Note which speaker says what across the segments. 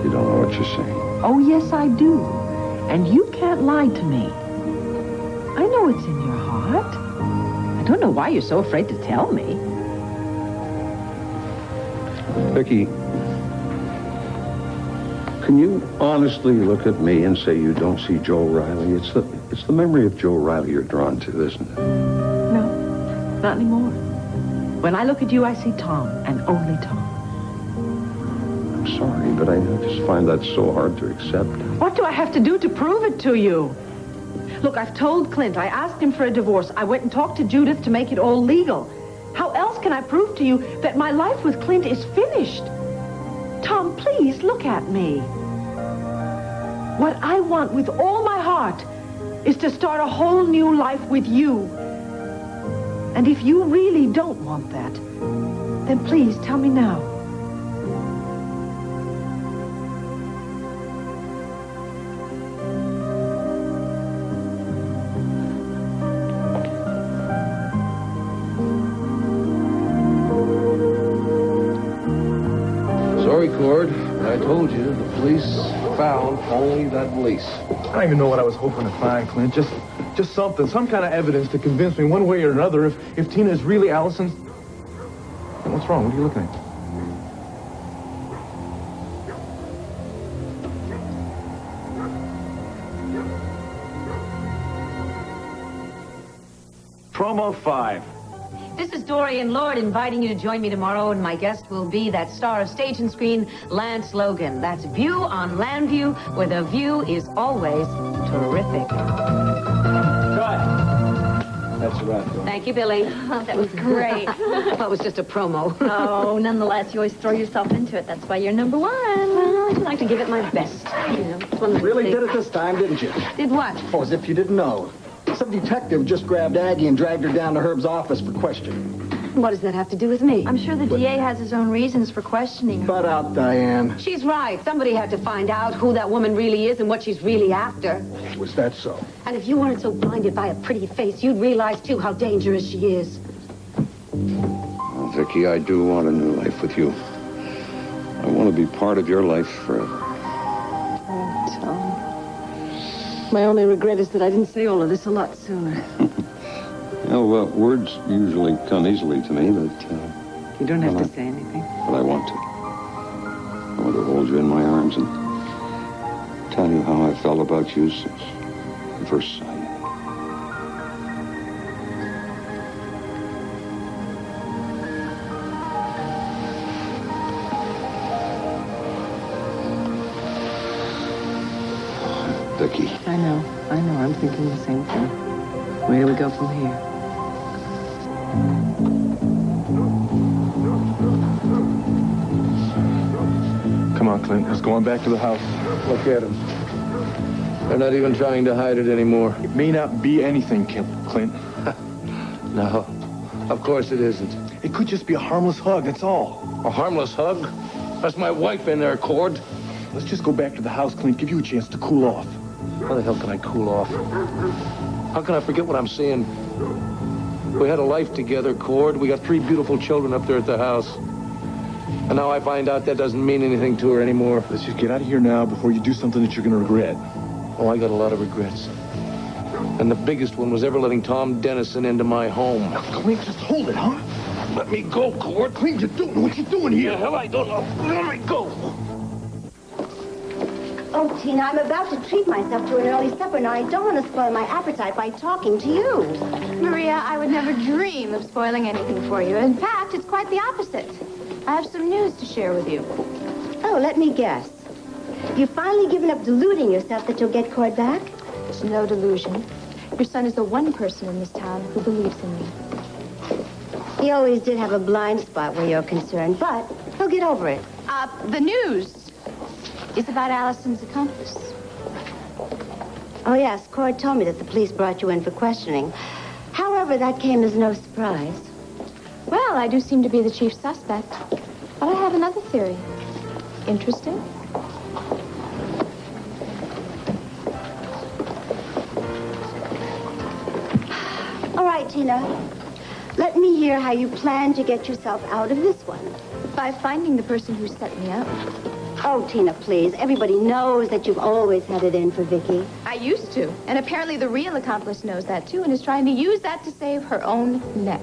Speaker 1: You don't know what you're saying.
Speaker 2: Oh, yes, I do. And you can't lie to me. I know it's in your heart. I don't know why you're so afraid to tell me.
Speaker 1: Vicky, can you honestly look at me and say you don't see Joe Riley? It's the memory of Joe Riley you're drawn to, isn't it?
Speaker 2: No, not anymore. When I look at you, I see Tom, and only Tom.
Speaker 1: I'm sorry, but I just find that so hard to accept.
Speaker 2: What do I have to do to prove it to you? Look, I've told Clint. I asked him for a divorce. I went and talked to Judith to make it all legal. How else can I prove to you that my life with Clint is finished? Tom, please look at me. What I want with all my heart is to start a whole new life with you. And if you really don't want that, then please tell me now.
Speaker 3: Sorry, Cord. I told you, the police found only that valise.
Speaker 4: I don't even know what I was hoping to find, Clint. Just something, some kind of evidence to convince me one way or another if Tina is really Allison's... What's wrong? What are you looking at?
Speaker 5: Promo 5.
Speaker 6: This is Dorian Lord inviting you to join me tomorrow, and my guest will be that star of stage and screen, Lance Logan. That's View on Landview, where the view is always terrific.
Speaker 5: Cut. That's a wrap, Dawn.
Speaker 6: Thank you, Billy.
Speaker 7: Oh, that was great.
Speaker 6: Well, it was just a promo.
Speaker 7: Oh, nonetheless, you always throw yourself into it. That's why you're number one.
Speaker 6: Well, I like to give it my best. You know, it's one of the
Speaker 8: Really
Speaker 6: things.
Speaker 8: did it this time, didn't you?
Speaker 6: Did what?
Speaker 8: Oh, as if you didn't know. Some detective just grabbed Aggie and dragged her down to Herb's office for questioning.
Speaker 6: What does that have to do with me?
Speaker 7: I'm sure the DA has his own reasons for questioning her.
Speaker 8: Butt out, Diane.
Speaker 6: She's right. Somebody had to find out who that woman really is and what she's really after.
Speaker 8: Was that so?
Speaker 6: And if you weren't so blinded by a pretty face, you'd realize, too, how dangerous she is.
Speaker 1: Well, Vicky, I do want a new life with you. I want to be part of your life forever.
Speaker 2: Oh, Tom. My only regret is that I didn't say all of this a lot sooner.
Speaker 1: Words usually come easily to me, but...
Speaker 2: You don't have to say anything.
Speaker 1: But I want to. I want to hold you in my arms and tell you how I felt about you since I first saw you. Vicky.
Speaker 2: I know. I'm thinking the same thing. Where do we go from here?
Speaker 4: Come on, Clint. Let's go on back to the house.
Speaker 3: Look at them. They're not even trying to hide it anymore.
Speaker 4: It may not be anything, Clint.
Speaker 3: No, of course it isn't.
Speaker 4: It could just be a harmless hug, that's all.
Speaker 3: A harmless hug? That's my wife in there, Cord.
Speaker 4: Let's just go back to the house, Clint. Give you a chance to cool off.
Speaker 3: How the hell can I cool off? How can I forget what I'm seeing? We had a life together, Cord. We got 3 beautiful children up there at the house. And now I find out that doesn't mean anything to her anymore.
Speaker 4: Let's just get out of here now before you do something that you're going to regret.
Speaker 3: Oh, I got a lot of regrets. And the biggest one was ever letting Tom Dennison into my home.
Speaker 4: Clint, just hold it, huh?
Speaker 3: Let me go, Cord.
Speaker 4: Clint, you're doing what you doing here?
Speaker 3: The hell I don't know. Let me go.
Speaker 9: Oh, Tina, I'm about to treat myself to an early supper. Now, I don't want to spoil my appetite by talking to you.
Speaker 7: Maria, I would never dream of spoiling anything for you. In fact, it's quite the opposite. I have some news to share with you.
Speaker 9: Oh, let me guess. You've finally given up deluding yourself that you'll get Cord back?
Speaker 7: It's no delusion. Your son is the one person in this town who believes in me.
Speaker 9: He always did have a blind spot where you're concerned, but he'll get over it.
Speaker 7: The news is about Allison's accomplice.
Speaker 9: Oh, yes, Cord told me that the police brought you in for questioning. However, that came as no surprise.
Speaker 7: Well, I do seem to be the chief suspect. But I have another theory. Interesting?
Speaker 9: All right, Tina. Let me hear how you plan to get yourself out of this one.
Speaker 7: By finding the person who set me up.
Speaker 9: Oh, Tina, please. Everybody knows that you've always had it in for Vicky.
Speaker 7: I used to. And apparently the real accomplice knows that, too, and is trying to use that to save her own neck.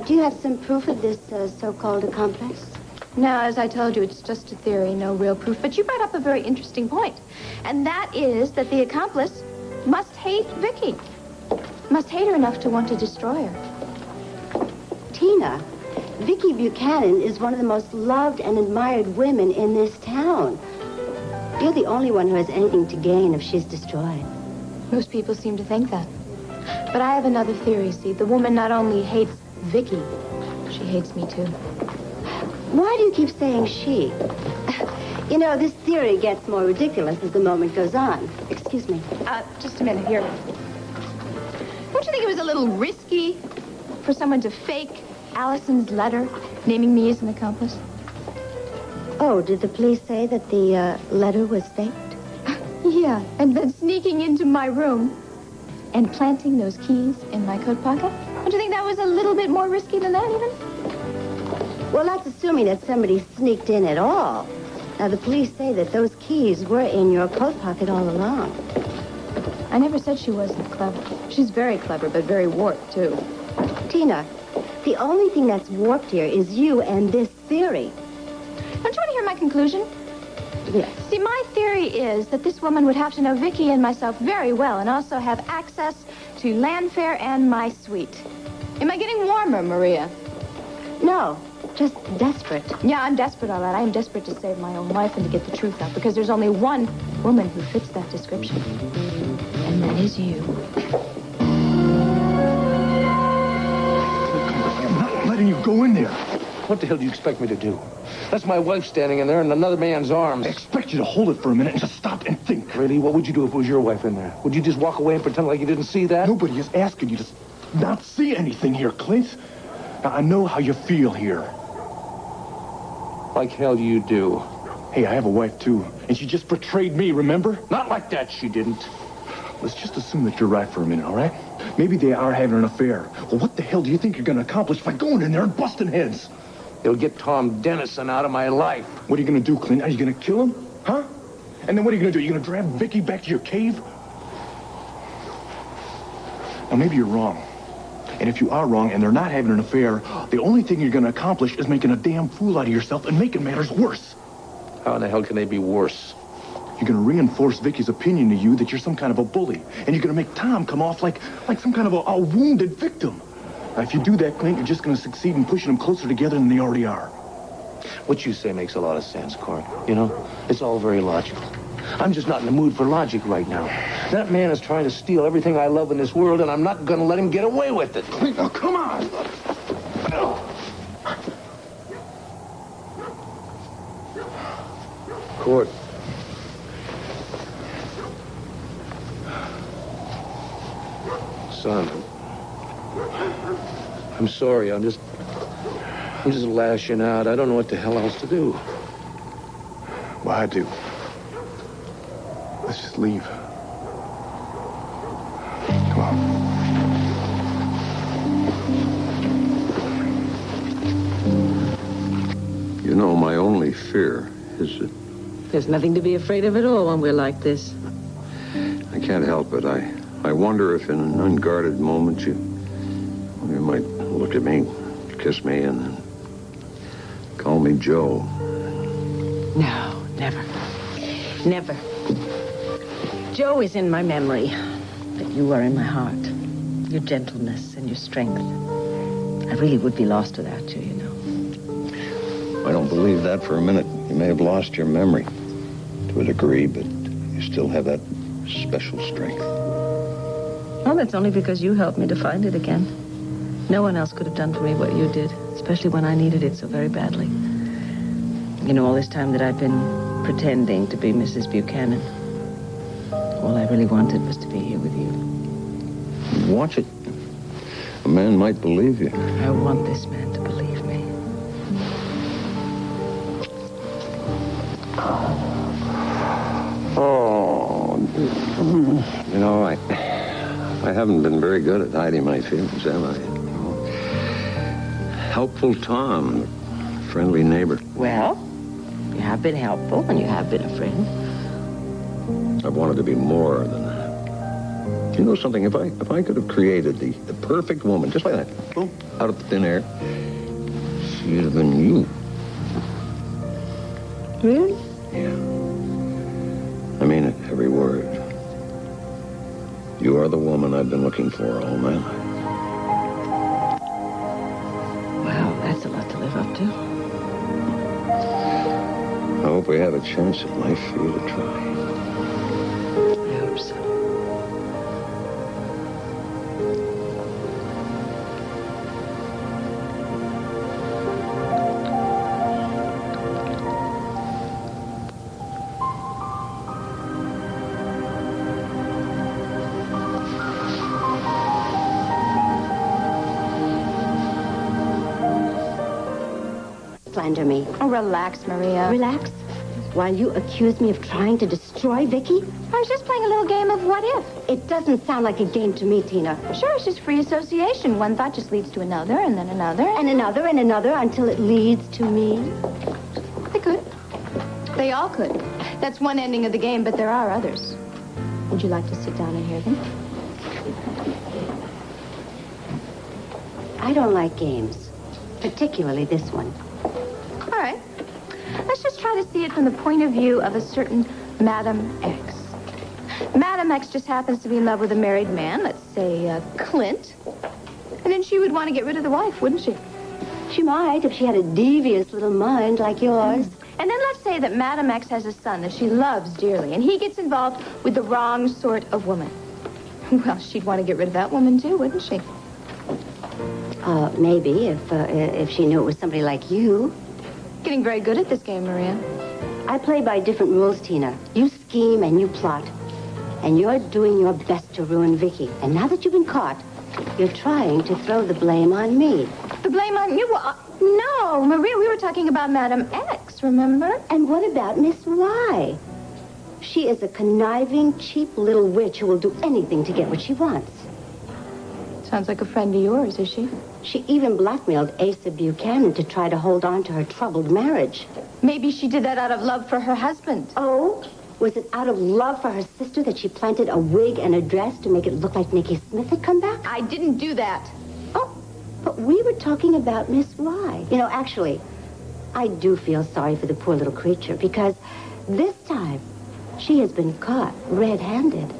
Speaker 9: Do you have some proof of this so-called accomplice?
Speaker 7: Now, as I told you, it's just a theory, no real proof. But you brought up a very interesting point. And that is that the accomplice must hate Vicky. Must hate her enough to want to destroy her.
Speaker 9: Tina, Vicky Buchanan is one of the most loved and admired women in this town. You're the only one who has anything to gain if she's destroyed.
Speaker 7: Most people seem to think that. But I have another theory, see. The woman not only hates Vicky, she hates me, too.
Speaker 9: Why do you keep saying she? You know, this theory gets more ridiculous as the moment goes on. Excuse me.
Speaker 7: Just a minute, here. Don't you think it was a little risky for someone to fake Allison's letter naming me as an accomplice?
Speaker 9: Oh, did the police say that the letter was faked?
Speaker 7: Yeah, and then sneaking into my room and planting those keys in my coat pocket? Don't you think that was a little bit more risky than that, even?
Speaker 9: Well, that's assuming that somebody sneaked in at all. Now, the police say that those keys were in your coat pocket all along.
Speaker 7: I never said she wasn't clever. She's very clever, but very warped, too.
Speaker 9: Tina, the only thing that's warped here is you and this theory.
Speaker 7: Don't you want to hear my conclusion?
Speaker 9: Yes.
Speaker 7: See, my theory is that this woman would have to know Vicky and myself very well and also have access to Landfair and my suite. Am I getting warmer, Maria?
Speaker 9: No, just desperate.
Speaker 7: Yeah, I'm desperate, all right. I am desperate to save my own life and to get the truth out because there's only one woman who fits that description. And that is you.
Speaker 4: I'm not letting you go in there.
Speaker 3: What the hell do you expect me to do? That's my wife standing in there in another man's arms.
Speaker 4: I expect you to hold it for a minute and just stop and think.
Speaker 3: Really? What would you do if it was your wife in there? Would you just walk away and pretend like you didn't see that?
Speaker 4: Nobody is asking you to not see anything here, Clint. Now, I know how you feel here.
Speaker 3: Like hell you do.
Speaker 4: Hey, I have a wife, too, and she just betrayed me, remember?
Speaker 3: Not like that, she didn't.
Speaker 4: Let's just assume that you're right for a minute, all right? Maybe they are having an affair. Well, what the hell do you think you're going to accomplish by going in there and busting heads?
Speaker 3: It'll get Tom Dennison out of my life.
Speaker 4: What are you going to do, Clint? Are you going to kill him? Huh? And then what are you going to do? You're going to drag Vicky back to your cave? Now, maybe you're wrong. And if you are wrong and they're not having an affair, the only thing you're going to accomplish is making a damn fool out of yourself and making matters worse.
Speaker 3: How in the hell can they be worse?
Speaker 4: You're going to reinforce Vicky's opinion to you that you're some kind of a bully. And you're going to make Tom come off like some kind of a wounded victim. Now, if you do that, Clint, you're just going to succeed in pushing them closer together than they already are.
Speaker 3: What you say makes a lot of sense, Court. You know, it's all very logical. I'm just not in the mood for logic right now. That man is trying to steal everything I love in this world, and I'm not going to let him get away with it.
Speaker 4: Clint, now, come on!
Speaker 3: Court. Son, I'm sorry. I'm just lashing out. I don't know what the hell else to do.
Speaker 4: Well, I do. Let's just leave. Come on.
Speaker 1: You know, my only fear is that
Speaker 6: There's nothing to be afraid of at all when we're like this.
Speaker 1: I can't help it. I wonder if in an unguarded moment you might look at me, kiss me, and then call me Joe.
Speaker 6: No, never. Never. Joe is in my memory, but you are in my heart. Your gentleness and your strength. I really would be lost without you, you know.
Speaker 1: I don't believe that for a minute. You may have lost your memory to a degree, but you still have that special strength.
Speaker 6: Well, that's only because you helped me to find it again. No one else could have done for me what you did, especially when I needed it so very badly. You know, all this time that I've been pretending to be Mrs. Buchanan, all I really wanted was to be here with you.
Speaker 1: Watch it. A man might believe you.
Speaker 6: I want this man to believe me.
Speaker 1: Oh, you know, I haven't been very good at hiding my feelings, have I? Helpful Tom, friendly neighbor.
Speaker 6: Well, you have been helpful and you have been a friend.
Speaker 1: I've wanted to be more than that. You know something? If I could have created the perfect woman, just like that, boom, out of thin air, she'd have been you.
Speaker 6: Really?
Speaker 1: Yeah. I mean it, every word. You are the woman I've been looking for all my life.
Speaker 6: Wow, that's a lot to live up to.
Speaker 1: I hope we have a chance at life for you to try.
Speaker 6: I hope so.
Speaker 9: Slander me.
Speaker 7: Oh, relax, Maria.
Speaker 9: Relax. While you accuse me of trying to destroy Vicky?
Speaker 7: I was just playing a little game of what if.
Speaker 9: It doesn't sound like a game to me, Tina.
Speaker 7: Sure, it's just free association. One thought just leads to another, and then another.
Speaker 9: And another and another until it leads to me.
Speaker 7: They could. They all could. That's one ending of the game, but there are others. Would you like to sit down and hear them?
Speaker 9: I don't like games. Particularly this one.
Speaker 7: All right. Let's just try to see it from the point of view of a certain Madam X. Madam X just happens to be in love with a married man, let's say Clint. And then she would want to get rid of the wife, wouldn't she?
Speaker 9: She might if she had a devious little mind like yours.
Speaker 7: And then let's say that Madam X has a son that she loves dearly, and he gets involved with the wrong sort of woman. Well, she'd want to get rid of that woman too, wouldn't she?
Speaker 9: Maybe if she knew it was somebody like you.
Speaker 7: Getting very good at this game, Maria.
Speaker 9: I play by different rules, Tina. You scheme and you plot. And you're doing your best to ruin Vicky. And now that you've been caught, you're trying to throw the blame on me.
Speaker 7: The blame on you? No, Maria, we were talking about Madam X, remember?
Speaker 9: And what about Miss Y? She is a conniving, cheap little witch who will do anything to get what she wants.
Speaker 7: Sounds like a friend of yours, is she?
Speaker 9: She even blackmailed Asa Buchanan to try to hold on to her troubled marriage.
Speaker 7: Maybe she did that out of love for her husband.
Speaker 9: Oh? Was it out of love for her sister that she planted a wig and a dress to make it look like Nikki Smith had come back?
Speaker 7: I didn't do that.
Speaker 9: Oh, but we were talking about Miss Y. You know, actually, I do feel sorry for the poor little creature because this time she has been caught red-handed.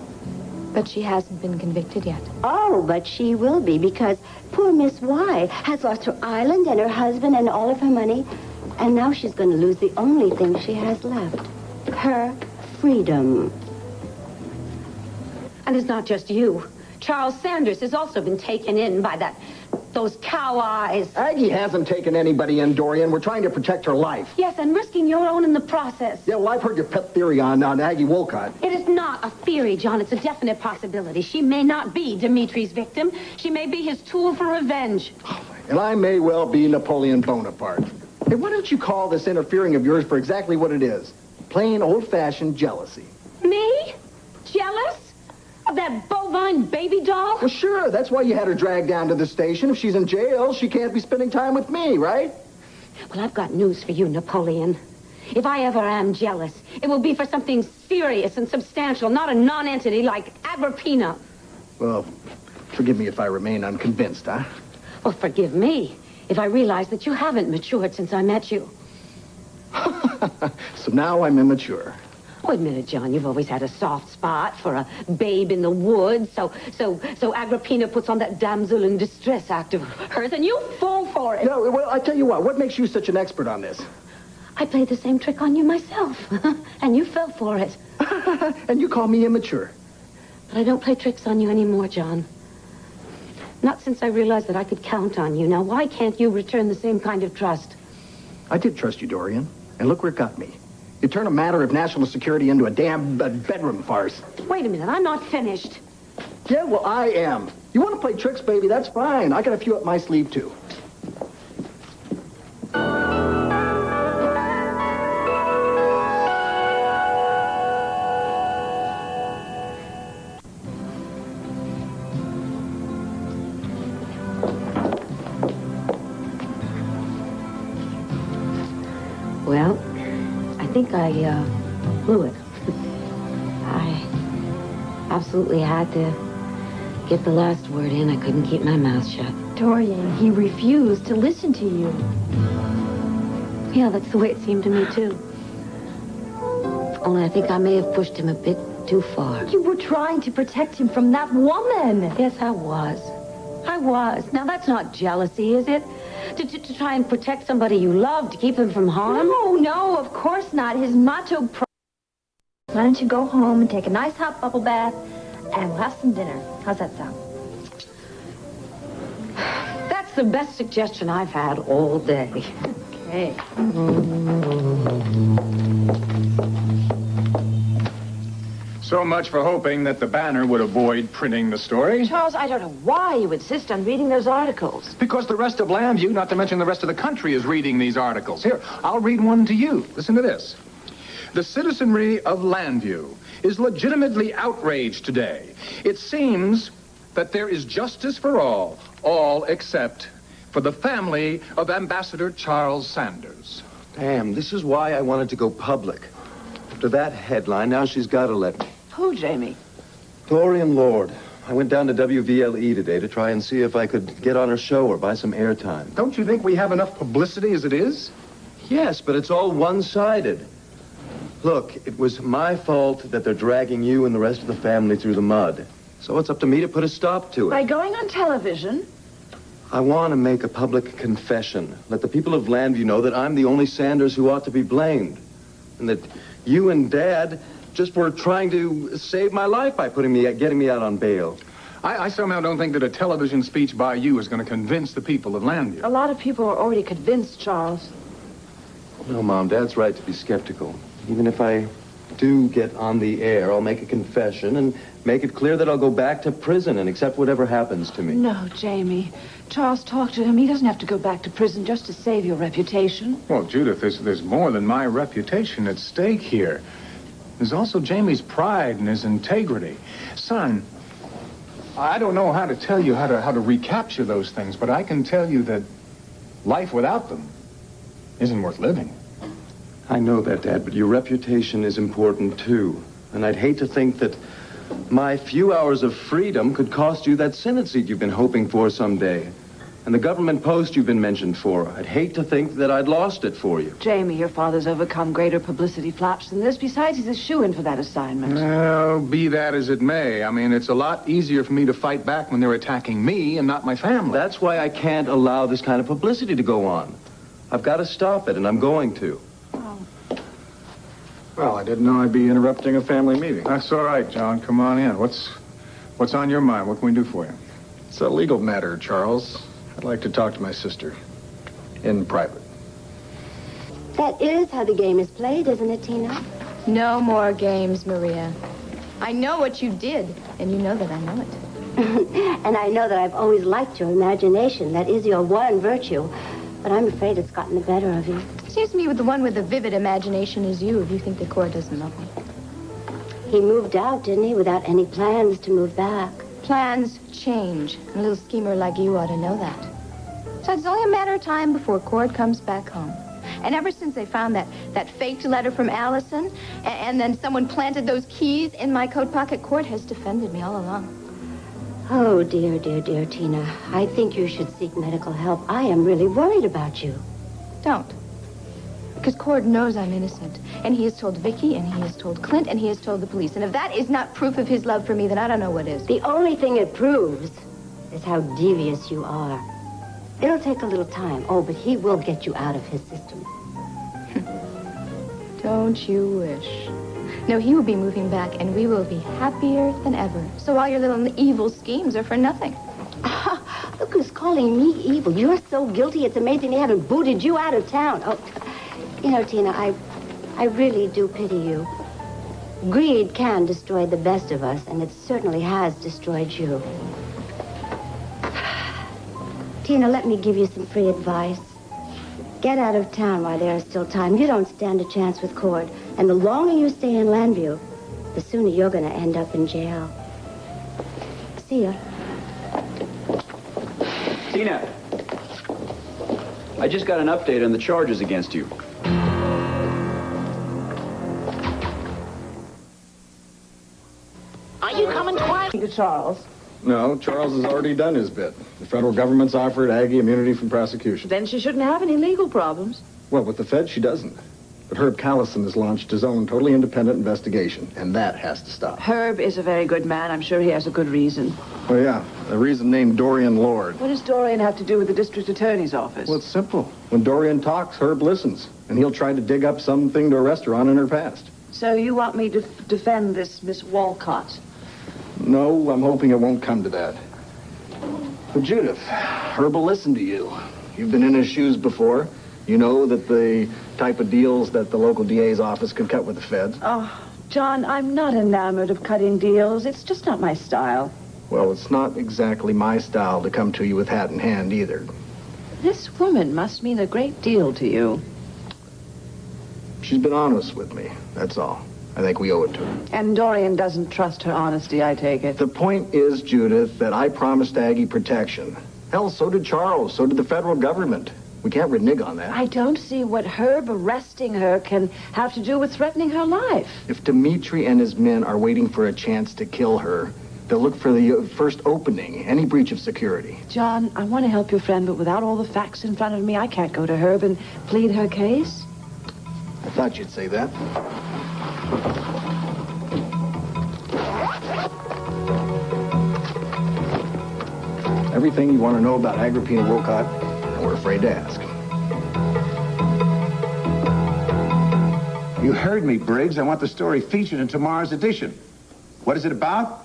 Speaker 7: But she hasn't been convicted yet.
Speaker 9: Oh, but she will be because poor Miss Y has lost her island and her husband and all of her money. And now she's going to lose the only thing she has left. Her freedom.
Speaker 10: And it's not just you. Charles Sanders has also been taken in by those cow eyes.
Speaker 8: Aggie hasn't taken anybody in, Dorian. We're trying to protect her life.
Speaker 10: Yes, and risking your own in the process.
Speaker 8: Yeah, well, I've heard your pet theory on Aggie Wolcott.
Speaker 10: It is not a theory, John. It's a definite possibility. She may not be Dimitri's victim. She may be his tool for revenge.
Speaker 8: And I may well be Napoleon Bonaparte. Hey, why don't you call this interfering of yours for exactly what it is? Plain old-fashioned jealousy.
Speaker 10: Me? Jealous? Of that bovine baby doll?
Speaker 8: Well, sure. That's why you had her dragged down to the station. If she's in jail, she can't be spending time with me, right?
Speaker 10: Well, I've got news for you, Napoleon. If I ever am jealous, it will be for something serious and substantial, not a non-entity like Agrippina.
Speaker 8: Well, forgive me if I remain unconvinced, huh?
Speaker 10: Well, forgive me if I realize that you haven't matured since I met you.
Speaker 8: So now I'm immature.
Speaker 10: Oh, admit it, John. You've always had a soft spot for a babe in the woods. So Agrippina puts on that damsel in distress act of hers, and you fall for it.
Speaker 8: No, well, I tell you what makes you such an expert on this?
Speaker 10: I played the same trick on you myself, and you fell for it.
Speaker 8: And you call me immature.
Speaker 10: But I don't play tricks on you anymore, John. Not since I realized that I could count on you. Now, why can't you return the same kind of trust?
Speaker 8: I did trust you, Dorian, and look where it got me. You turn a matter of national security into a damn bedroom farce.
Speaker 10: Wait a minute, I'm not finished.
Speaker 8: Yeah, well, I am. You want to play tricks, baby, that's fine. I got a few up my sleeve, too.
Speaker 10: think I blew it. I absolutely had to get the last word in. I couldn't keep my mouth shut.
Speaker 7: Dorian, he refused to listen to you.
Speaker 10: Yeah, that's the way it seemed to me, too. Only I think I may have pushed him a bit too far.
Speaker 7: You were trying to protect him from that woman.
Speaker 10: Yes, I was. I was. Now, that's not jealousy, is it? To try and protect somebody you love, to keep him from harm?
Speaker 7: No, of course not. His motto... Why don't you go home and take a nice hot bubble bath, and we'll have some dinner. How's that sound?
Speaker 10: That's the best suggestion I've had all day.
Speaker 7: Okay.
Speaker 11: So much for hoping that the Banner would avoid printing the story.
Speaker 10: Charles, I don't know why you insist on reading those articles.
Speaker 11: Because the rest of Lambview, not to mention the rest of the country, is reading these articles. Here, I'll read one to you. Listen to this. The citizenry of Lambview is legitimately outraged today. It seems that there is justice for all except for the family of Ambassador Charles Sanders.
Speaker 12: Damn, this is why I wanted to go public. After that headline, now she's got to let me.
Speaker 10: Who, Jamie?
Speaker 12: Dorian Lord. I went down to WVLE today to try and see if I could get on her show or buy some airtime.
Speaker 11: Don't you think we have enough publicity as it is?
Speaker 12: Yes, but it's all one-sided. Look, it was my fault that they're dragging you and the rest of the family through the mud. So it's up to me to put a stop to it.
Speaker 10: By going on television?
Speaker 12: I want to make a public confession. Let the people of Lambview know that I'm the only Sanders who ought to be blamed. And that you and Dad just were trying to save my life by getting me out on bail.
Speaker 11: I somehow don't think that a television speech by you is going to convince the people of Lambview.
Speaker 10: A lot of people are already convinced, Charles.
Speaker 12: No, Mom, Dad's right to be skeptical. Even if I do get on the air, I'll make a confession and make it clear that I'll go back to prison and accept whatever happens to me.
Speaker 10: No, Jamie. Charles, talk to him. He doesn't have to go back to prison just to save your reputation.
Speaker 11: Well, Judith, there's more than my reputation at stake here. There's also Jamie's pride and his integrity. Son, I don't know how to tell you how to recapture those things, but I can tell you that life without them isn't worth living.
Speaker 12: I know that, Dad, but your reputation is important, too. And I'd hate to think that my few hours of freedom could cost you that Senate seat you've been hoping for someday. And the government post you've been mentioned for. I'd hate to think that I'd lost it for you.
Speaker 10: Jamie, your father's overcome greater publicity flaps than this. Besides, he's a shoo-in for that assignment.
Speaker 11: Well, be that as it may. I mean, it's a lot easier for me to fight back when they're attacking me and not my family.
Speaker 12: That's why I can't allow this kind of publicity to go on. I've got to stop it, and I'm going to.
Speaker 11: Well, I didn't know I'd be interrupting a family meeting. That's all right, John. Come on in. What's on your mind? What can we do for you?
Speaker 13: It's a legal matter, Charles. I'd like to talk to my sister. In private.
Speaker 9: That is how the game is played, isn't it, Tina?
Speaker 7: No more games, Maria. I know what you did, and you know that I know it.
Speaker 9: And I know that I've always liked your imagination. That is your one virtue. But I'm afraid it's gotten the better of you.
Speaker 7: Seems to me with the one with the vivid imagination is you, if you think the Cord doesn't love me.
Speaker 9: He moved out, didn't he, without any plans to move back?
Speaker 7: Plans change. A little schemer like you ought to know that. So it's only a matter of time before Cord comes back home. And ever since they found that faked letter from Allison, and then someone planted those keys in my coat pocket, Cord has defended me all along.
Speaker 9: Oh, dear, dear, dear, Tina. I think you should seek medical help. I am really worried about you.
Speaker 7: Don't. Because Cord knows I'm innocent. And he has told Vicky, and he has told Clint, and he has told the police. And if that is not proof of his love for me, then I don't know what is.
Speaker 9: The only thing it proves is how devious you are. It'll take a little time. Oh, but he will get you out of his system.
Speaker 7: Don't you wish? No, he will be moving back, and we will be happier than ever. So all your little evil schemes are for nothing.
Speaker 9: Look who's calling me evil. You're so guilty, it's amazing they haven't booted you out of town. Oh, you know, Tina, I really do pity you. Greed can destroy the best of us, and it certainly has destroyed you. Tina, let me give you some free advice. Get out of town while there is still time. You don't stand a chance with Cord. And the longer you stay in Lambview, the sooner you're going to end up in jail. See ya.
Speaker 5: Tina, I just got an update on the charges against you.
Speaker 2: to Charles.
Speaker 13: No, Charles has already done his bit. The federal government's offered Aggie immunity from prosecution.
Speaker 2: Then she shouldn't have any legal problems.
Speaker 13: Well, with the Fed, she doesn't. But Herb Callison has launched his own totally independent investigation, and that has to stop.
Speaker 2: Herb is a very good man. I'm sure he has a good reason.
Speaker 13: Well, yeah, a reason named Dorian Lord.
Speaker 2: What does Dorian have to do with the district attorney's office?
Speaker 13: Well, it's simple. When Dorian talks, Herb listens, and he'll try to dig up something to arrest her on in her past.
Speaker 2: So you want me to defend this Miss Walcott?
Speaker 13: No, I'm hoping it won't come to that. But Judith, Herb will listen to you. You've been in his shoes before. You know that the type of deals that the local DA's office could cut with the feds.
Speaker 2: Oh, John, I'm not enamored of cutting deals. It's just not my style.
Speaker 13: Well, it's not exactly my style to come to you with hat in hand either.
Speaker 2: This woman must mean a great deal to you.
Speaker 13: She's been honest with me, that's all. I think we owe it to her.
Speaker 2: And Dorian doesn't trust her honesty, I take it.
Speaker 13: The point is, Judith, that I promised Aggie protection. Hell, so did Charles, so did the federal government. We can't renege on that.
Speaker 2: I don't see what Herb arresting her can have to do with threatening her life.
Speaker 13: If Dimitri and his men are waiting for a chance to kill her, they'll look for the first opening, any breach of security.
Speaker 2: John, I want to help your friend, but without all the facts in front of me, I can't go to Herb and plead her case.
Speaker 13: I thought you'd say that. Everything you want to know about Agrippina Wolcott, and we're afraid to ask.
Speaker 14: You heard me, Briggs. I want the story featured in tomorrow's edition. What is it about?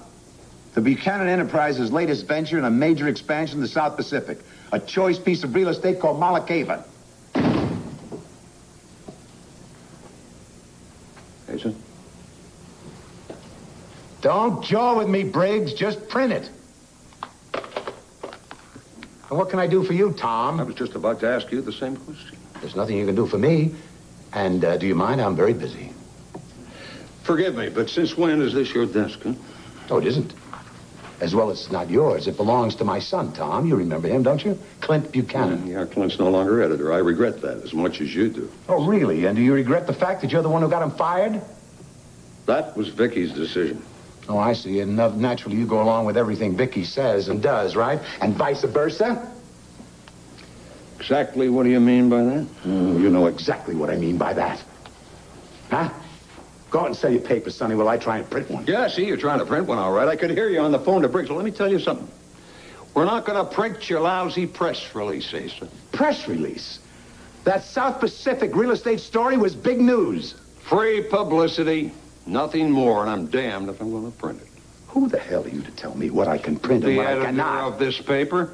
Speaker 14: The Buchanan Enterprises' latest venture in a major expansion in the South Pacific. A choice piece of real estate called Malacava.
Speaker 1: Asa?
Speaker 14: Don't jaw with me, Briggs. Just print it. And what can I do for you, Tom?
Speaker 1: I was just about to ask you the same question.
Speaker 14: There's nothing you can do for me. And do you mind? I'm very busy.
Speaker 1: Forgive me, but since when is this your desk, huh?
Speaker 14: Oh, it isn't. As well as it's not yours. It belongs to my son, Tom. You remember him, don't you? Clint Buchanan.
Speaker 1: Yeah, Clint's no longer editor. I regret that as much as you do.
Speaker 14: Oh, really? And do you regret the fact that you're the one who got him fired?
Speaker 1: That was Vicky's decision.
Speaker 14: Oh, I see. And naturally, you go along with everything Vicky says and does, right? And vice versa?
Speaker 1: Exactly what do you mean by that?
Speaker 14: You know exactly what I mean by that. Huh? Go out and sell your papers, Sonny, while I try and print one.
Speaker 1: Yeah, see, you're trying to print one, all right. I could hear you on the phone to Briggs. Well, let me tell you something. We're not going to print your lousy press release, Asa.
Speaker 14: Press release? That South Pacific real estate story was big news.
Speaker 1: Free publicity, nothing more, and I'm damned if I'm going to print it.
Speaker 14: Who the hell are you to tell me what I can print and what I cannot?
Speaker 1: The editor of this paper.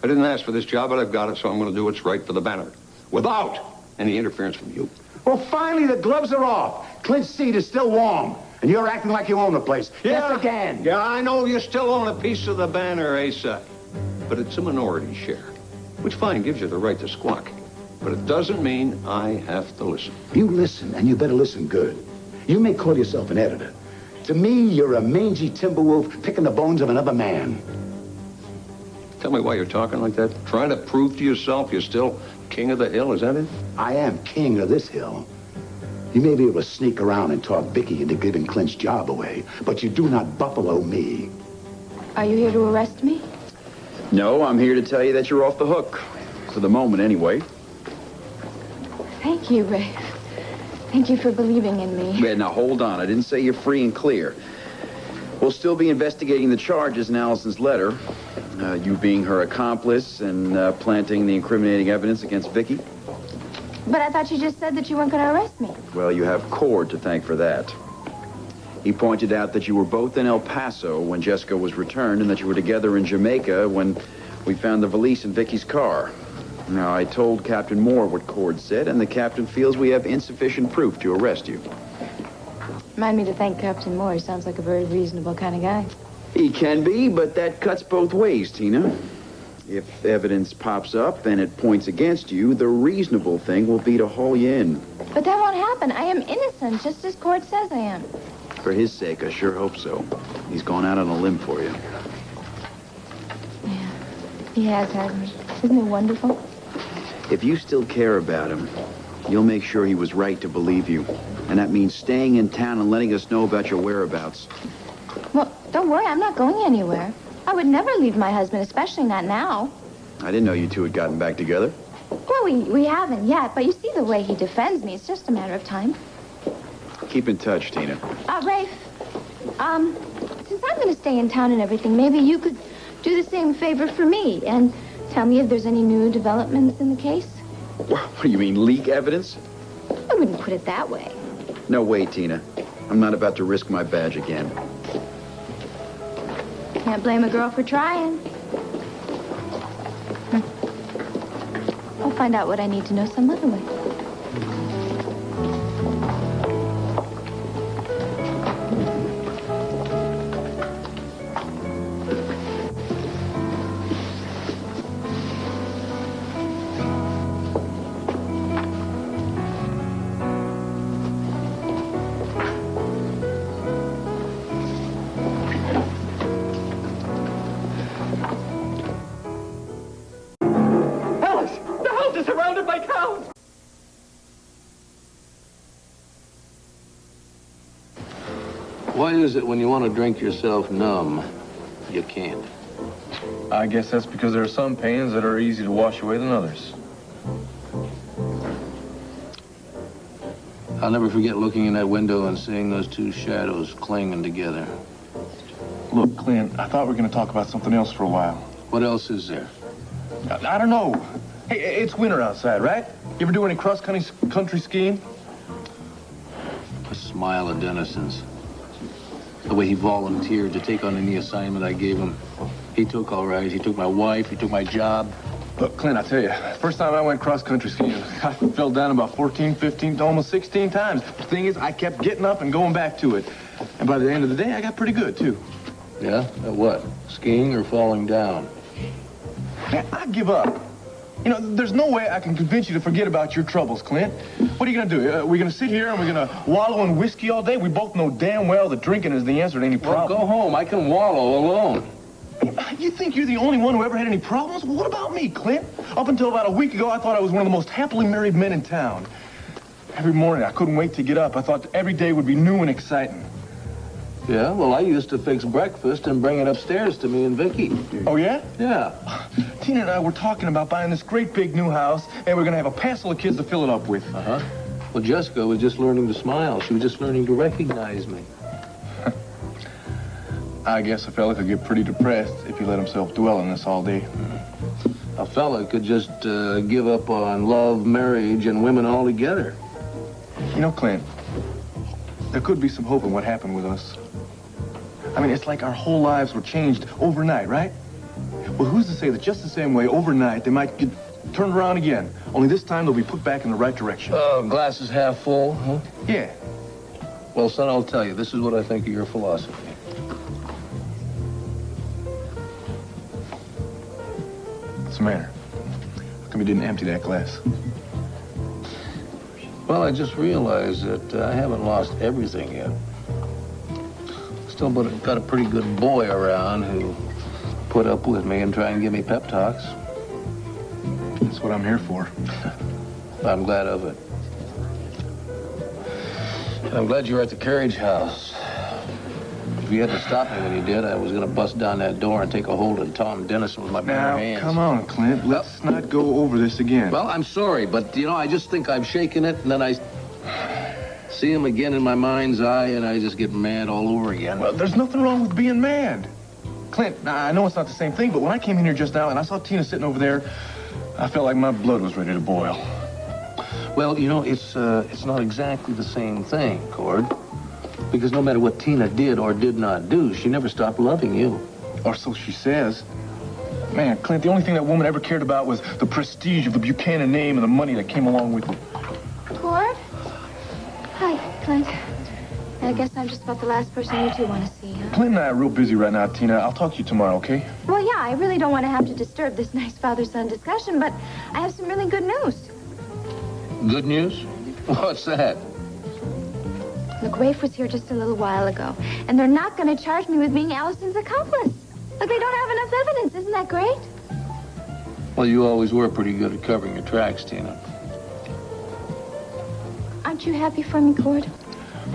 Speaker 1: I didn't ask for this job, but I've got it, so I'm going to do what's right for the banner. Without any interference from you.
Speaker 14: Well, finally, the gloves are off. Clint's seat is still warm. And you're acting like you own the place.
Speaker 1: Yeah.
Speaker 14: Yes, again.
Speaker 1: Yeah, I know you still own a piece of the banner, Asa. But it's a minority share. Which, fine, gives you the right to squawk. But it doesn't mean I have to listen.
Speaker 14: You listen, and you better listen good. You may call yourself an editor. To me, you're a mangy timber wolf picking the bones of another man.
Speaker 1: Tell me why you're talking like that. Trying to prove to yourself you're still king of the hill, is that it?
Speaker 14: I am king of this hill. You may be able to sneak around and talk Vicky into giving Clint's job away, but you do not buffalo me.
Speaker 7: Are you here to arrest me?
Speaker 5: No, I'm here to tell you that you're off the hook. For the moment, anyway.
Speaker 7: Thank you, Rafe. Thank you for believing in me.
Speaker 5: Yeah, now, hold on. I didn't say you're free and clear. We'll still be investigating the charges in Allison's letter. You being her accomplice and planting the incriminating evidence against Vicky.
Speaker 7: But I thought you just said that you weren't going to arrest me.
Speaker 5: Well, you have Cord to thank for that. He pointed out that you were both in El Paso when Jessica was returned and that you were together in Jamaica when we found the valise in Vicky's car. Now, I told Captain Moore what Cord said, and the captain feels we have insufficient proof to arrest you.
Speaker 7: Remind me to thank Captain Moore. He sounds like a very reasonable kind of guy.
Speaker 5: He can be, but that cuts both ways, Tina. If evidence pops up and it points against you, the reasonable thing will be to haul you in.
Speaker 7: But that won't happen. I am innocent, just as Cord says I am.
Speaker 5: For his sake, I sure hope so. He's gone out on a limb for you.
Speaker 7: Yeah, he has, hasn't he? Isn't it wonderful?
Speaker 5: If you still care about him, you'll make sure he was right to believe you. And that means staying in town and letting us know about your whereabouts.
Speaker 7: Well, Don't worry, I'm not going anywhere. I would never leave my husband, especially not now.
Speaker 5: I didn't know you two had gotten back together.
Speaker 7: Well, we haven't yet, but you see the way he defends me. It's just a matter of time.
Speaker 5: Keep in touch, Tina.
Speaker 7: Rafe, since I'm going to stay in town and everything, maybe you could do the same favor for me and tell me if there's any new developments in the case.
Speaker 5: What do you mean, leak evidence?
Speaker 7: I wouldn't put it that way.
Speaker 5: No way, Tina. I'm not about to risk my badge again.
Speaker 7: Can't blame a girl for trying. I'll find out what I need to know some other way.
Speaker 3: Why is it when you want to drink yourself numb, you can't?
Speaker 12: I guess that's because there are some pains that are easy to wash away than others.
Speaker 3: I'll never forget looking in that window and seeing those two shadows clinging together.
Speaker 4: Look, Clint, I thought we were going to talk about something else for a while.
Speaker 3: What else is there?
Speaker 4: I don't know. Hey, it's winter outside, right? You ever do any cross-country skiing?
Speaker 3: A smile of Dennison's. The way he volunteered to take on any assignment I gave him. He took all right. He took my wife. He took my job.
Speaker 4: Look, Clint, I tell you, first time I went cross-country skiing, I fell down about 14, 15, almost 16 times. The thing is, I kept getting up and going back to it. And by the end of the day, I got pretty good, too.
Speaker 3: Yeah? At what? Skiing or falling down?
Speaker 4: Man, I give up. You know, there's no way I can convince you to forget about your troubles, Clint. What are you going to do? We're going to sit here and we're going to wallow in whiskey all day? We both know damn well that drinking is the answer to any problem.
Speaker 3: Well, go home. I can wallow alone.
Speaker 4: You think you're the only one who ever had any problems? Well, what about me, Clint? Up until about a week ago, I thought I was one of the most happily married men in town. Every morning, I couldn't wait to get up. I thought every day would be new and exciting.
Speaker 3: Yeah, well, I used to fix breakfast and bring it upstairs to me and Vicky.
Speaker 4: Oh, yeah?
Speaker 3: Yeah.
Speaker 4: Tina and I were talking about buying this great big new house, and we're going to have a passel of kids to fill it up with.
Speaker 3: Uh-huh. Well, Jessica was just learning to smile. She was just learning to recognize me.
Speaker 4: I guess a fella could get pretty depressed if he let himself dwell on this all day.
Speaker 3: A fella could just give up on love, marriage, and women altogether.
Speaker 4: You know, Clint, there could be some hope in what happened with us. I mean, it's like our whole lives were changed overnight, right? Well, who's to say that just the same way, overnight, they might get turned around again, only this time they'll be put back in the right direction.
Speaker 3: Oh, glass is half full, huh?
Speaker 4: Yeah.
Speaker 3: Well, son, I'll tell you, this is what I think of your philosophy.
Speaker 4: What's the matter? How come you didn't empty that glass?
Speaker 3: Well, I just realized that I haven't lost everything yet. Still got a pretty good boy around who put up with me and try and give me pep talks.
Speaker 4: That's what I'm here for.
Speaker 3: I'm glad of it. And I'm glad you were at the carriage house. If you had to stop me when you did, I was going to bust down that door and take a hold of Tom Dennison with my bare hands.
Speaker 4: Now, come on, Clint. Let's not go over this again.
Speaker 3: Well, I'm sorry, but, you know, I just think I've shaken it, and then I see him again in my mind's eye, and I just get mad all over again.
Speaker 4: Well, there's nothing wrong with being mad. Clint, now, I know it's not the same thing, but when I came in here just now and I saw Tina sitting over there, I felt like my blood was ready to boil.
Speaker 3: Well, you know, it's not exactly the same thing, Cord. Because no matter what Tina did or did not do, she never stopped loving you.
Speaker 4: Or so she says. Man, Clint, the only thing that woman ever cared about was the prestige of the Buchanan name and the money that came along with it.
Speaker 7: Cord? Hi, Clint. I guess I'm just about the last person you two want to see, huh?
Speaker 4: Clint and I are real busy right now, Tina. I'll talk to you tomorrow, okay?
Speaker 7: Well, yeah, I really don't want to have to disturb this nice father-son discussion, but I have some really good news.
Speaker 3: Good news? What's that?
Speaker 7: Look, Rafe was here just a little while ago, and they're not going to charge me with being Allison's accomplice. Look, they don't have enough evidence. Isn't that great?
Speaker 3: Well, you always were pretty good at covering your tracks, Tina.
Speaker 7: Aren't you happy for me, Cord?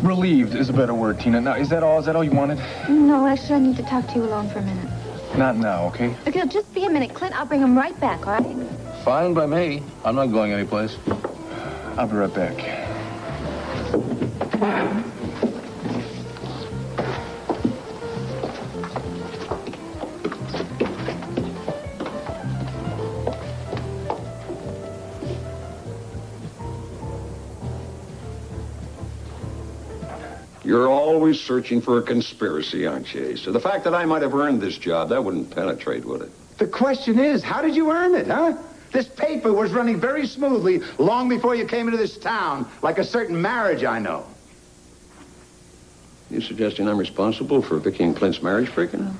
Speaker 15: Relieved is a better word, Tina. Now, is that all? Is that all you wanted?
Speaker 7: No, actually, I need to talk to you alone for a minute.
Speaker 15: Not now, okay?
Speaker 7: Okay, just be a minute, Clint. I'll bring him right back, all right?
Speaker 3: Fine by me. I'm not going anyplace.
Speaker 15: I'll be right back.
Speaker 1: You're always searching for a conspiracy, aren't you? So the fact that I might have earned this job, that wouldn't penetrate, would it?
Speaker 14: The question is, how did you earn it, huh? This paper was running very smoothly long before you came into this town, like a certain marriage I know.
Speaker 1: You suggesting I'm responsible for Vicky and Clint's marriage breaking up?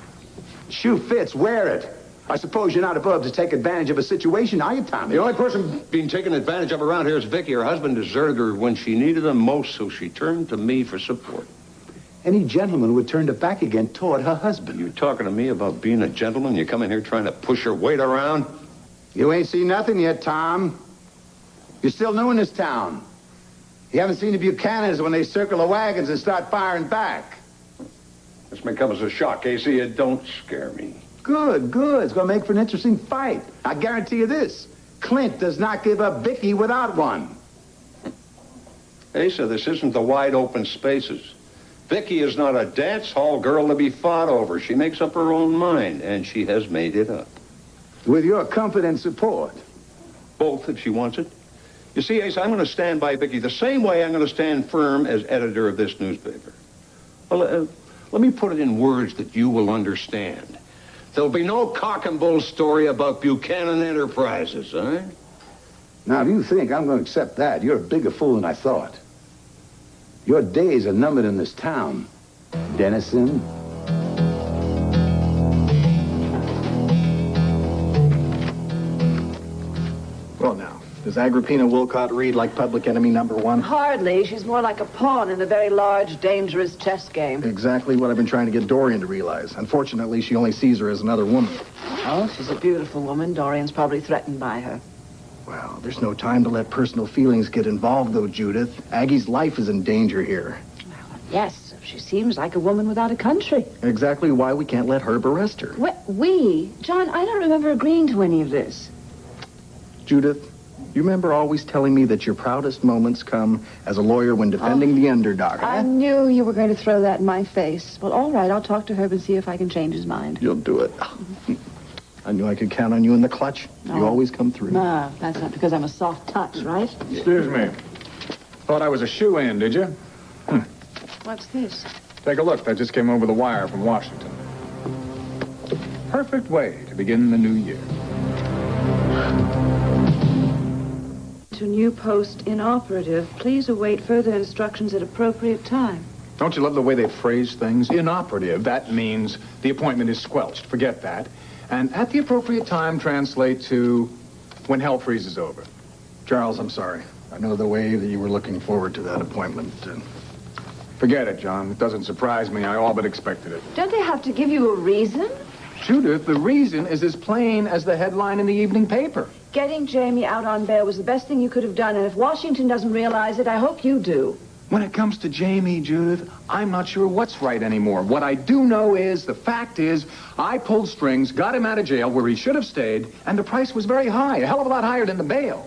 Speaker 14: Shoe fits, wear it. I suppose you're not above to take advantage of a situation, are you, Tommy?
Speaker 1: The only person being taken advantage of around here is Vicky. Her husband deserted her when she needed him most, so she turned to me for support.
Speaker 14: Any gentleman would turn her back again toward her husband.
Speaker 1: You talking to me about being a gentleman? You come in here trying to push her weight around?
Speaker 14: You ain't seen nothing yet, Tom. You're still new in this town. You haven't seen the Buchanans when they circle the wagons and start firing back.
Speaker 1: This may come as a shock, Casey. It don't scare me.
Speaker 14: Good, good. It's going to make for an interesting fight. I guarantee you this. Clint does not give up Vicky without one.
Speaker 1: Asa, this isn't the wide open spaces. Vicky is not a dance hall girl to be fought over. She makes up her own mind, and she has made it up.
Speaker 14: With your comfort and support.
Speaker 1: Both, if she wants it. You see, Asa, I'm going to stand by Vicky the same way I'm going to stand firm as editor of this newspaper. Well, let me put it in words that you will understand. There'll be no cock and bull story about Buchanan Enterprises, all right?
Speaker 14: Now, if you think I'm going to accept that, you're a bigger fool than I thought. Your days are numbered in this town, Dennison.
Speaker 13: Well, now, does Agrippina Wilcott read like public enemy number one?
Speaker 2: Hardly. She's more like a pawn in a very large, dangerous chess game.
Speaker 13: Exactly what I've been trying to get Dorian to realize. Unfortunately, she only sees her as another woman.
Speaker 2: Oh, she's a beautiful woman. Dorian's probably threatened by her.
Speaker 13: Well, there's no time to let personal feelings get involved, though, Judith. Aggie's life is in danger here.
Speaker 2: Yes, she seems like a woman without a country.
Speaker 13: Exactly why we can't let Herb arrest her.
Speaker 2: We? John, I don't remember agreeing to any of this.
Speaker 13: Judith, you remember always telling me that your proudest moments come as a lawyer when defending the underdog, huh?
Speaker 2: I knew you were going to throw that in my face. Well, all right, I'll talk to Herb and see if I can change his mind.
Speaker 13: You'll do it. I knew I could count on you in the clutch. You always come through.
Speaker 2: No, that's not because I'm a soft touch, right?
Speaker 11: Excuse me. Thought I was a shoe-in, did you?
Speaker 2: What's this?
Speaker 11: Take a look. That just came over the wire from Washington. Perfect way to begin the new year.
Speaker 2: To new post inoperative. Please await further instructions at appropriate time.
Speaker 11: Don't you love the way they phrase things? Inoperative. That means the appointment is squelched. Forget that. And at the appropriate time, translate to when hell freezes over.
Speaker 13: Charles, I'm sorry. I know the way that you were looking forward to that appointment.
Speaker 11: Forget it, John. It doesn't surprise me. I all but expected it.
Speaker 2: Don't they have to give you a reason?
Speaker 11: Judith, the reason is as plain as the headline in the evening paper.
Speaker 2: Getting Jamie out on bail was the best thing you could have done, and if Washington doesn't realize it, I hope you do.
Speaker 11: When it comes to Jamie, Judith, I'm not sure what's right anymore. What I do know is, the fact is, I pulled strings, got him out of jail where he should have stayed, and the price was very high, a hell of a lot higher than the bail.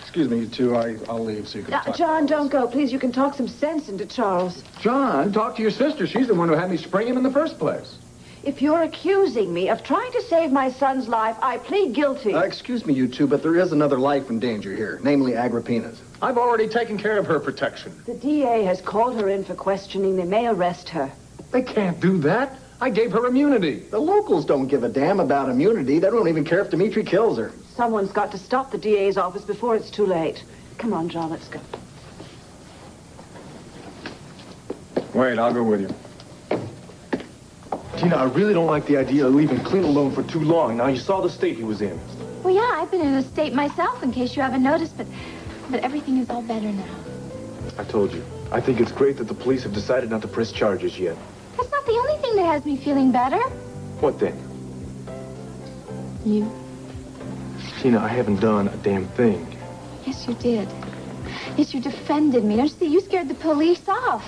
Speaker 13: Excuse me, you two. I'll leave so you can talk.
Speaker 2: John, don't go. Please, you can talk some sense into Charles.
Speaker 11: John, talk to your sister. She's the one who had me spring him in the first place.
Speaker 2: If you're accusing me of trying to save my son's life, I plead guilty.
Speaker 13: Excuse me, you two, but there is another life in danger here, namely Agrippina's.
Speaker 11: I've already taken care of her protection.
Speaker 2: The DA has called her in for questioning. They may arrest her.
Speaker 11: They can't do that. I gave her immunity.
Speaker 13: The locals don't give a damn about immunity. They don't even care if Dimitri kills her.
Speaker 2: Someone's got to stop the DA's office before it's too late. Come on, John, let's go.
Speaker 11: Wait, I'll go with you.
Speaker 15: Tina, I really don't like the idea of leaving Clint alone for too long. Now, you saw the state he was in.
Speaker 7: Well, yeah, I've been in a state myself, in case you haven't noticed, but everything is all better now.
Speaker 15: I told you. I think it's great that the police have decided not to press charges yet.
Speaker 7: That's not the only thing that has me feeling better.
Speaker 15: What then?
Speaker 7: You.
Speaker 15: Tina, I haven't done a damn thing.
Speaker 7: Yes, you did. Yes, you defended me. Don't you see? You scared the police off.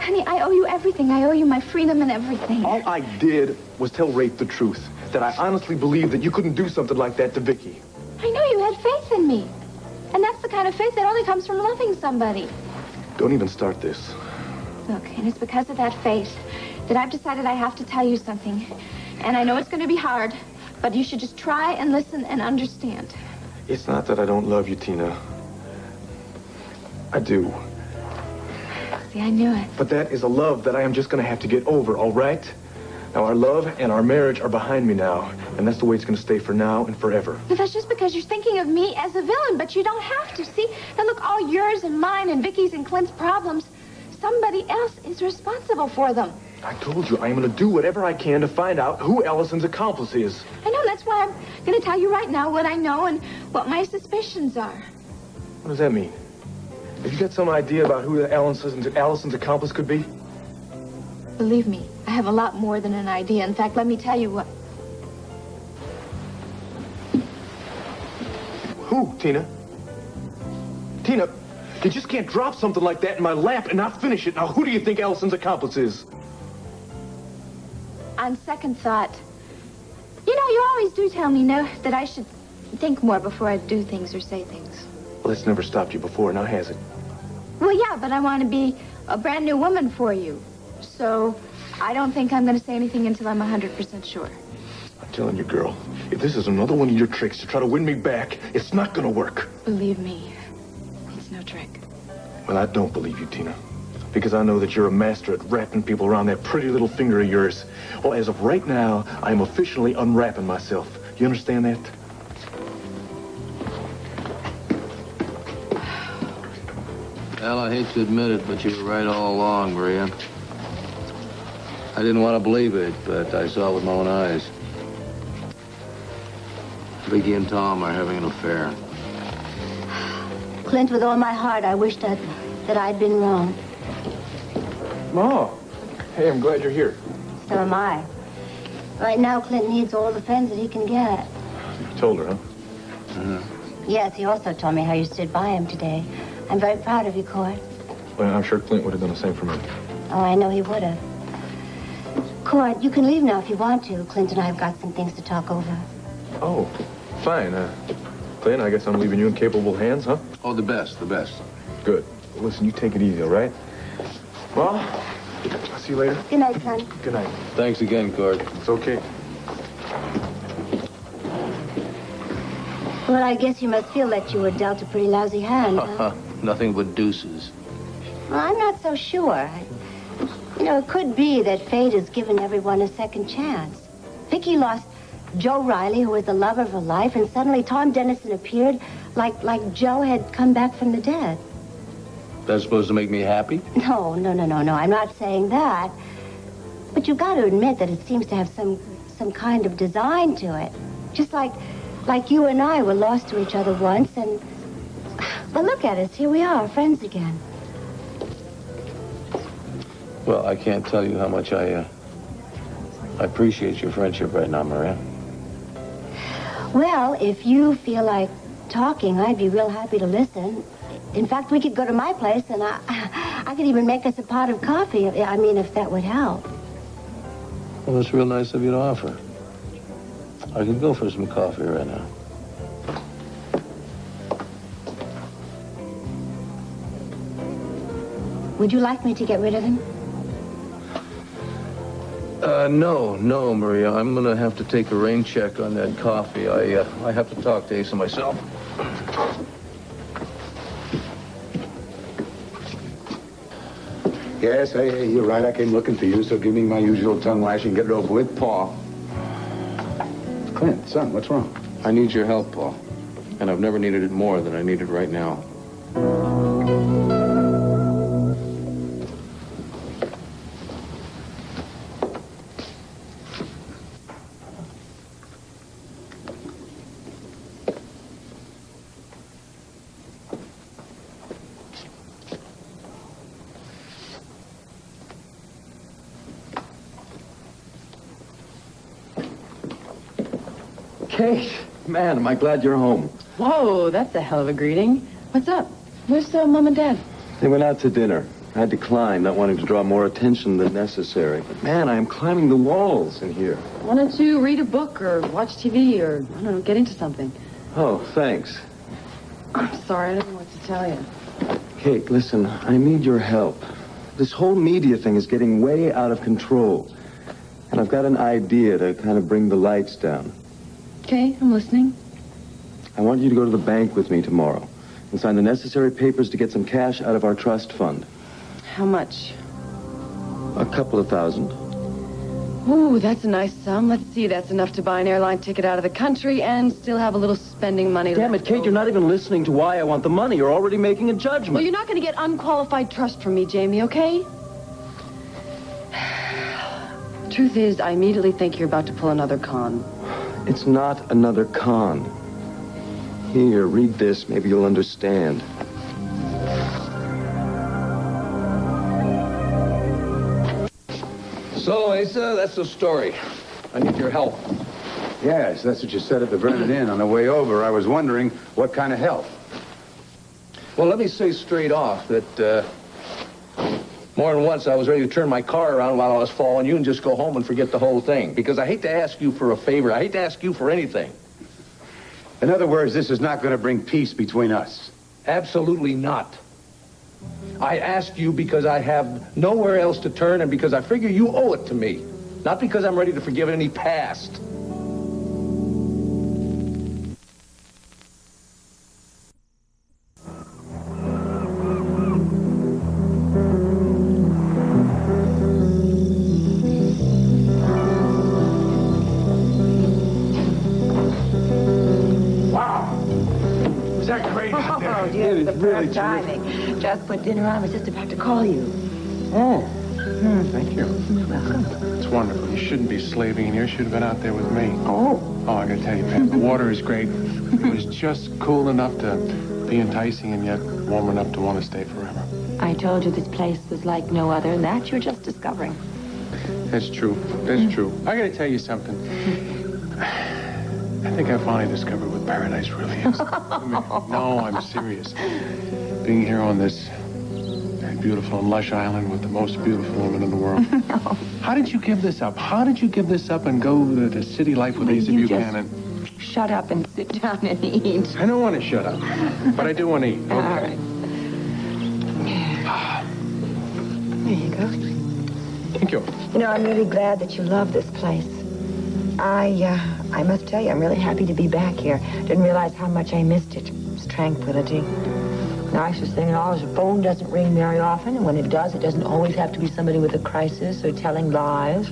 Speaker 7: Honey, I owe you everything. I owe you my freedom and everything.
Speaker 15: All I did was tell Rafe the truth. That I honestly believe that you couldn't do something like that to Vicky.
Speaker 7: I know you had faith in me. And that's the kind of faith that only comes from loving somebody.
Speaker 15: Don't even start this.
Speaker 7: Look, and it's because of that faith that I've decided I have to tell you something. And I know it's going to be hard, but you should just try and listen and understand.
Speaker 15: It's not that I don't love you, Tina. I do.
Speaker 7: See, I knew it.
Speaker 15: But that is a love that I am just going to have to get over, all right? Now, our love and our marriage are behind me now, and that's the way it's going to stay for now and forever.
Speaker 7: But that's just because you're thinking of me as a villain, but you don't have to. See, now look, all yours and mine and Vicky's and Clint's problems, somebody else is responsible for them.
Speaker 15: I told you I am going to do whatever I can to find out who Allison's accomplice is.
Speaker 7: I know, that's why I'm going to tell you right now what I know and what my suspicions are.
Speaker 15: What does that mean? Have you got some idea about who Allison's accomplice could be?
Speaker 7: Believe me, I have a lot more than an idea. In fact, let me tell you what...
Speaker 15: Who, Tina? Tina, you just can't drop something like that in my lap and not finish it. Now, who do you think Allison's accomplice is?
Speaker 7: On second thought, you know, you always do tell me, no, that I should think more before I do things or say things.
Speaker 15: Well, that's never stopped you before, now has it?
Speaker 7: Well, yeah, but I want to be a brand new woman for you. So I don't think I'm going to say anything until I'm 100% sure.
Speaker 15: I'm telling you, girl, if this is another one of your tricks to try to win me back, it's not going to work.
Speaker 7: Believe me, it's no trick.
Speaker 15: Well, I don't believe you, Tina. Because I know that you're a master at wrapping people around that pretty little finger of yours. Well, as of right now, I am officially unwrapping myself. You understand that?
Speaker 3: Well, I hate to admit it, but you were right all along, Maria. I didn't want to believe it, but I saw it with my own eyes. Vicky and Tom are having an affair.
Speaker 9: Clint, with all my heart, I wish that I'd been wrong.
Speaker 15: Ma, hey, I'm glad you're here.
Speaker 9: So am I. Right now, Clint needs all the friends that he can get.
Speaker 15: You told her, huh?
Speaker 3: Mm-hmm.
Speaker 9: Yes, he also told me how you stood by him today. I'm very proud of you, Cord.
Speaker 15: Well, I'm sure Clint would have done the same for me.
Speaker 9: Oh, I know he would have. Cord, you can leave now if you want to. Clint and I have got some things to talk over.
Speaker 15: Oh, fine. Clint, I guess I'm leaving you in capable hands, huh?
Speaker 3: Oh, the best.
Speaker 15: Good. Well, listen, you take it easy, all right? Well, I'll see you later.
Speaker 9: Good night, son.
Speaker 15: Good night.
Speaker 3: Thanks again, Cord.
Speaker 15: It's okay.
Speaker 9: Well, I guess you must feel that you were dealt a pretty lousy hand, huh?
Speaker 3: Nothing but deuces.
Speaker 9: Well, I'm not so sure. You know, it could be that fate has given everyone a second chance. Vicky lost Joe Riley, who was the love of her life, and suddenly Tom Dennison appeared like Joe had come back from the dead.
Speaker 3: That's supposed to make me happy?
Speaker 9: No. I'm not saying that. But you've got to admit that it seems to have some kind of design to it. Just like you and I were lost to each other once, and... Well, look at us. Here we are, friends again.
Speaker 3: Well, I can't tell you how much I appreciate your friendship right now, Maria.
Speaker 9: Well, if you feel like talking, I'd be real happy to listen. In fact, we could go to my place, and I could even make us a pot of coffee. I mean, if that would help.
Speaker 3: Well, it's real nice of you to offer. I could go for some coffee right now.
Speaker 9: Would you like me to get rid of him?
Speaker 3: No, Maria. I'm gonna have to take a rain check on that coffee. I have to talk to Asa myself.
Speaker 14: Yes, hey, you're right. I came looking for you, so give me my usual tongue lashing, get it over with. Paul. Clint, son, what's wrong?
Speaker 3: I need your help, Paul. And I've never needed it more than I need it right now.
Speaker 12: Kate, man, am I glad you're home.
Speaker 6: Whoa, that's a hell of a greeting. What's up? Where's Mom and Dad?
Speaker 12: They went out to dinner. I declined, not wanting to draw more attention than necessary. But man, I am climbing the walls in here.
Speaker 6: Why don't you read a book or watch TV or, I don't know, get into something?
Speaker 12: Oh, thanks.
Speaker 6: I'm sorry, I don't know what to tell you.
Speaker 12: Kate, listen, I need your help. This whole media thing is getting way out of control. And I've got an idea to kind of bring the lights down.
Speaker 6: Okay, I'm listening.
Speaker 12: I want you to go to the bank with me tomorrow and sign the necessary papers to get some cash out of our trust fund.
Speaker 6: How much?
Speaker 12: A couple of thousand.
Speaker 6: Ooh, that's a nice sum. Let's see, that's enough to buy an airline ticket out of the country and still have a little spending money
Speaker 12: Damn it, Kate, you're not even listening to why I want the money. You're already making a judgment.
Speaker 6: Well, you're not going to get unqualified trust from me, Jamie, okay? Truth is, I immediately think you're about to pull another con.
Speaker 12: It's not another con. Here, read this. Maybe you'll understand.
Speaker 3: So, Asa, that's the story. I need your help.
Speaker 14: Yes, that's what you said at the Vernon Inn on the way over. I was wondering what kind of help.
Speaker 3: Well, let me say straight off that more than once I was ready to turn my car around while I was following you and just go home and forget the whole thing. Because I hate to ask you for a favor. I hate to ask you for anything.
Speaker 14: In other words, this is not going to bring peace between us.
Speaker 3: Absolutely not. I ask you because I have nowhere else to turn and because I figure you owe it to me. Not because I'm ready to forgive any past.
Speaker 9: Oh, dear, it's the perfect timing. Just put dinner on. I was just about to call you.
Speaker 11: Oh, thank you.
Speaker 9: You're welcome.
Speaker 11: It's wonderful. You shouldn't be slaving in here. You should have been out there with me.
Speaker 9: Oh.
Speaker 11: Oh, I gotta tell you, Pam, the water is great. It was just cool enough to be enticing and yet warm enough to want to stay forever.
Speaker 10: I told you this place was like no other, and that you're just discovering.
Speaker 11: That's true. That's true. I gotta tell you something. I think I finally discovered what paradise really is. I mean, no, I'm serious. Being here on this beautiful and lush island with the most beautiful woman in the world.
Speaker 10: No.
Speaker 11: How did you give this up? How did you give this up and go to city life with Asa Buchanan?
Speaker 10: Shut up and sit down and eat.
Speaker 11: I don't want to shut up, but I do want to eat. Okay.
Speaker 10: All right.
Speaker 9: There you go.
Speaker 11: Thank you.
Speaker 9: You know, I'm really glad that you love this place. I must tell you, I'm really happy to be back here. Didn't realize how much I missed it. Its tranquility. Nicest thing of all is the phone doesn't ring very often, and when it does, it doesn't always have to be somebody with a crisis or telling lies.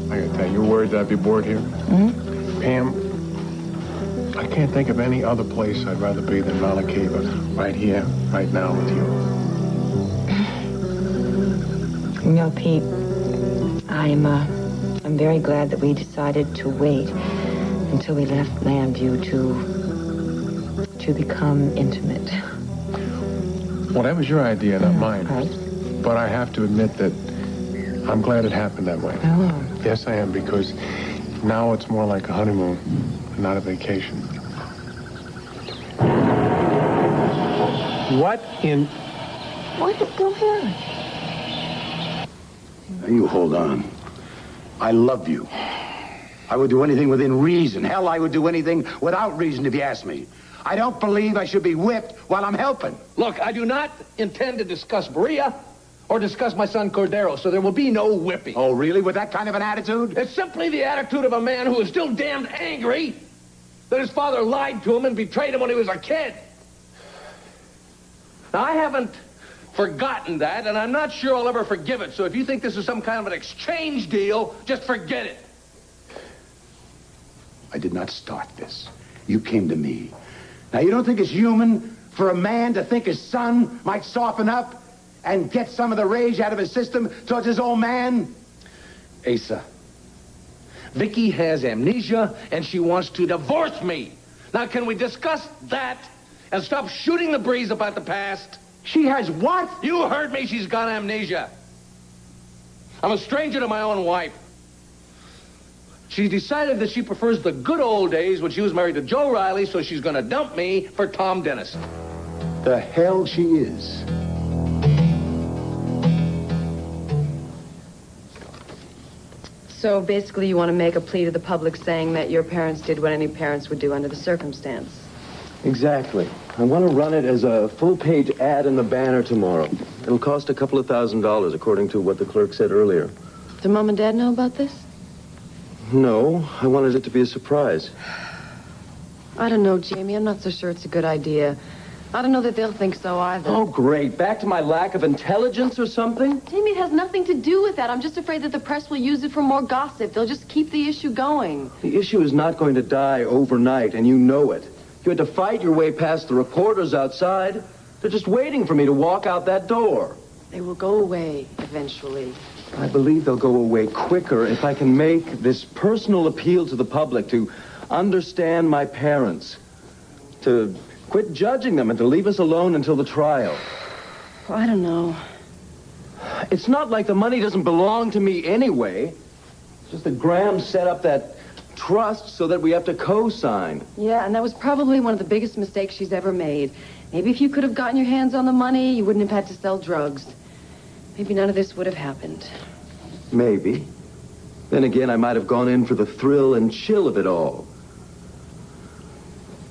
Speaker 11: I gotta tell you, you're worried that I'd be bored here?
Speaker 9: Mm-hmm.
Speaker 11: Pam, I can't think of any other place I'd rather be than Malachi, but right here, right now with you.
Speaker 9: You know, Pete, I'm very glad that we decided to wait until we left Landview to become intimate.
Speaker 11: Well, that was your idea, not mine.
Speaker 9: Right.
Speaker 11: But I have to admit that I'm glad it happened that way.
Speaker 9: Oh.
Speaker 11: Yes, I am, because now it's more like a honeymoon, not a vacation. What in...
Speaker 9: What is going on?
Speaker 14: Now, you hold on. I love you. I would do anything within reason. Hell, I would do anything without reason if you asked me. I don't believe I should be whipped while I'm helping.
Speaker 3: Look, I do not intend to discuss Berea or discuss my son Cordero, so there will be no whipping.
Speaker 14: Oh, really? With that kind of an attitude?
Speaker 3: It's simply the attitude of a man who is still damned angry that his father lied to him and betrayed him when he was a kid. Now, I haven't forgotten that, and I'm not sure I'll ever forgive it. So if you think this is some kind of an exchange deal, just forget it.
Speaker 14: I did not start this. You came to me. Now, you don't think it's human for a man to think his son might soften up and get some of the rage out of his system towards his old man?
Speaker 3: Asa, Vicky has amnesia, and she wants to divorce me. Now, can we discuss that and stop shooting the breeze about the past?
Speaker 14: She has what?
Speaker 3: You heard me. She's got amnesia. I'm a stranger to my own wife. She decided that she prefers the good old days when she was married to Joe Riley, so she's going to dump me for Tom Dennis.
Speaker 14: the hell she is.
Speaker 6: So basically you want to make a plea to the public saying that your parents did what any parents would do under the circumstance.
Speaker 12: Exactly. I want to run it as a full-page ad in the Banner tomorrow. It'll cost a couple of $1,000s, according to what the clerk said earlier.
Speaker 6: Do Mom and Dad know about this?
Speaker 12: No, I wanted it to be a surprise.
Speaker 6: I don't know, Jamie. I'm not so sure it's a good idea. I don't know that they'll think so either.
Speaker 12: Oh, great. Back to my lack of intelligence or something?
Speaker 6: Jamie, it has nothing to do with that. I'm just afraid that the press will use it for more gossip. They'll just keep the issue going.
Speaker 12: The issue is not going to die overnight, and you know it. You had to fight your way past the reporters outside. They're just waiting for me to walk out that door.
Speaker 6: They will go away eventually.
Speaker 12: I believe they'll go away quicker if I can make this personal appeal to the public to understand my parents, to quit judging them and to leave us alone until the trial.
Speaker 6: I don't know.
Speaker 12: It's not like the money doesn't belong to me anyway. It's just that Graham set up that trust so that we have to co-sign.
Speaker 6: Yeah, and that was probably one of the biggest mistakes she's ever made. Maybe if you could have gotten your hands on the money, you wouldn't have had to sell drugs. Maybe none of this would have happened.
Speaker 12: Maybe. Then again, I might have gone in for the thrill and chill of it all.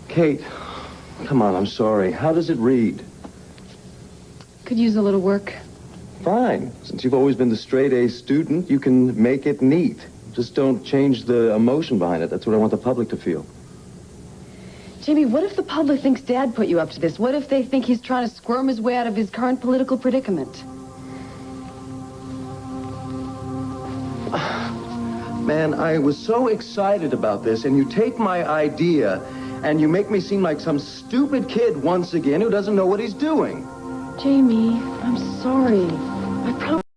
Speaker 12: Kate, come on, I'm sorry. How does it read?
Speaker 6: Could use a little work.
Speaker 12: Fine. Since you've always been the straight-A student, you can make it neat. Just don't change the emotion behind it. That's what I want the public to feel.
Speaker 6: Jamie, what if the public thinks Dad put you up to this? What if they think he's trying to squirm his way out of his current political predicament?
Speaker 12: Man, I was so excited about this, and you take my idea, and you make me seem like some stupid kid once again who doesn't know what he's doing.
Speaker 6: Jamie, I'm sorry. I promise.